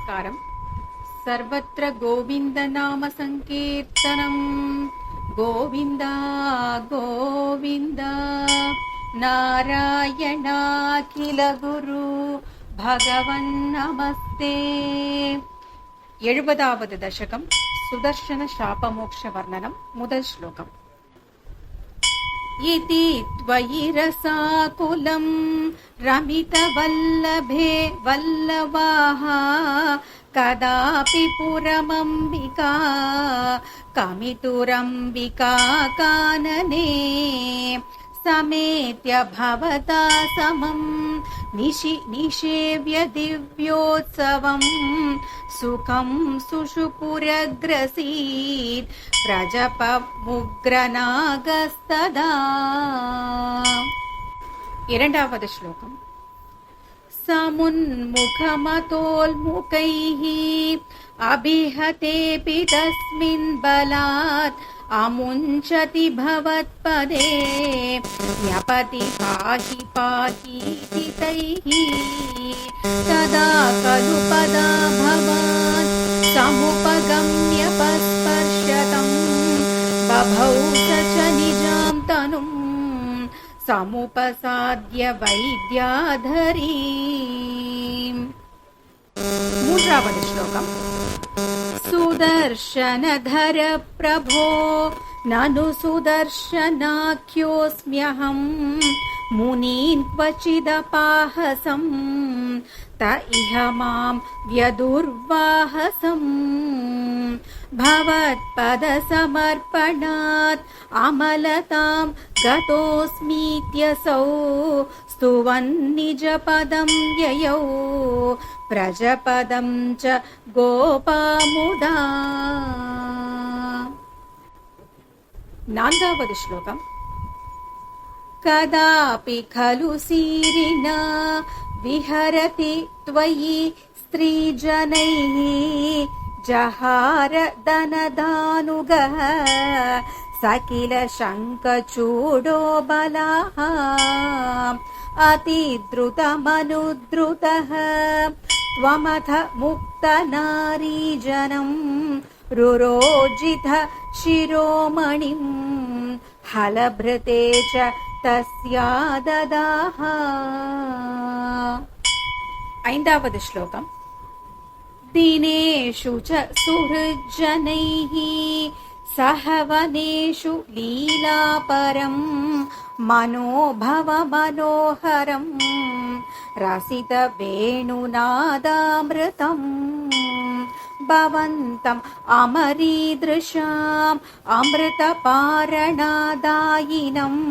नमस्कारम्। सर्वत्र गोविन्दनाम संकीर्तनम्। गोविन्द गोविन्द नारायणाखिल गुरु भगवन् नमस्ते। 70வது दशकम् सुदर्शन शापमोक्ष वर्णनम् முதல் श्लोकम्। इति त्वयि रसाकुलं रमितवल्लभे वल्लवाः कदापि पुरमम्बिका कमितुरम्बिका कानने समेत्य भवता समं निषेव्य दिव्योत्सवम् सुखं सुषुपुरग्रसीत् प्रजपमुग्रनागस्तदा। இரண்டாவது श्लोकम्। समुन्मुखमतोल्मुखैः अभिहतेऽपि तस्मिन् बलात् अमुञ्चति भवत्पदे न्यपति पाहि पाहीति तैः तदा खलु पदा भवान् समुपगम्य पस्पर्शतम् बभौ स च निजां तनुम् समुपसाद्य वैद्याधरीम्। மூன்றாவது श्लोकम्। सुदर्शनधर प्रभो ननु सुदर्शनाख्योऽस्म्यहम् मुनीन् क्वचिदपाहसम् त इह मां व्यदुर्वाहसम् भवत्पदसमर्पणात् अमलतां गतोऽस्मीत्यसौ स्तुवन्निजपदं ययौ प्रजपदं च गोपामुदा। நான்காவது श्लोकम्। कदापि खलु सीरिना विहरति त्वयि स्त्रीजनैः जहार दनदानुगः स किल शङ्खचूडो बलाः अतिद्रुतमनुद्रुतः त्वमथ मुक्तनारीजनम् रुरोजिथ शिरोमणिम् हलभृते च तस्या ददाः। ஐந்தாவது श्लोकम्। दिनेषु च सुहृज्जनैः सह वनेषु लीलापरम् मनोभवमनोहरम् रसितवेणुनादामृतम् भवन्तम् अमरीदृशाम् अमृतपारणादायिनम्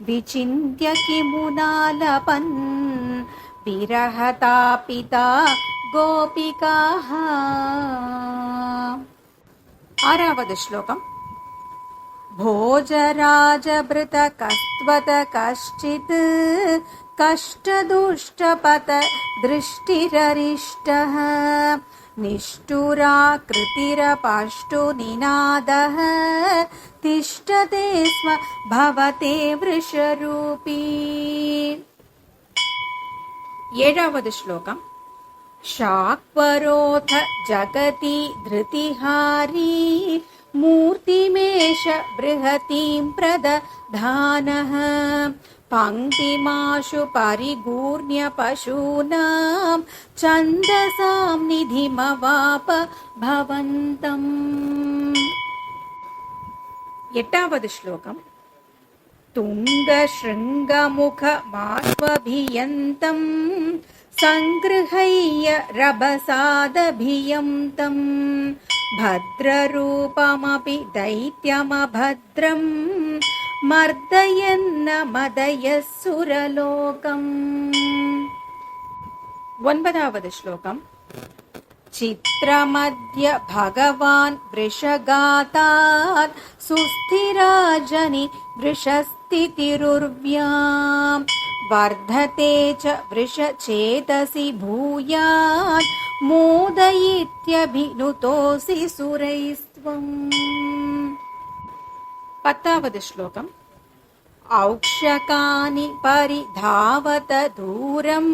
विचिन्त्य किमुनालपन् विरहतापिता गोपिकाः। आरावद् श्लोकम्। भोजराजभृत कस्त्वत कश्चित् कष्टदुष्टपत दृष्टिररिष्टः निष्ठुराकृतिरपाष्टुनिनादः तिष्ठते स्म भवते वृषरूपी। ஏழாவது श्लोकम्। शाक्वरोऽथ जगति धृतिहारी मूर्तिमेष बृहतीं प्रदधानः पङ्क्तिमाशु परिगूर्ण्य पशूनां छन्दसां निधिमवाप भवन्तम्। எட்டாவது श्लोकम्। तुङ्गशृङ्गमुखमाश्वभियन्तम् सङ्गृह्य रभसादभियन्तम् भद्ररूपमपि दैत्यमभद्रम् मर्दयन्न मदयः सुरलोकम्। ஒன்பதாவது श्लोकम्। चित्रमद्य भगवान् वृषगातात् सुस्थिराजनि वृषस्थितिरुर्व्याम् वर्धते च वृषचेतसि भूयात् मोदयित्यभिनुतोऽसि सुरैस्त्वम्। 10வது श्लोकम्। औक्षकानि परिधावत दूरम्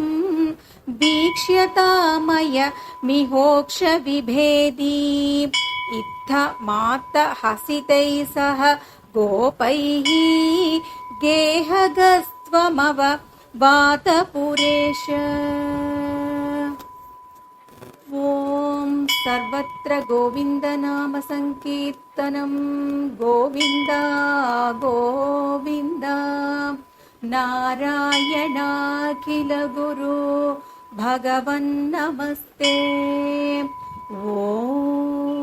वीक्ष्यतामय मिहोक्ष विभेदी इत्थ मार्त हसितैः सह गोपैः गेहगस्त्वमव वातपुरेश। ॐ सर्वत्र गोविन्दनाम संकीर्तनं गोविन्द गोविन्द। नारायणाखिल गुरु भगवन् नमस्ते। ॐ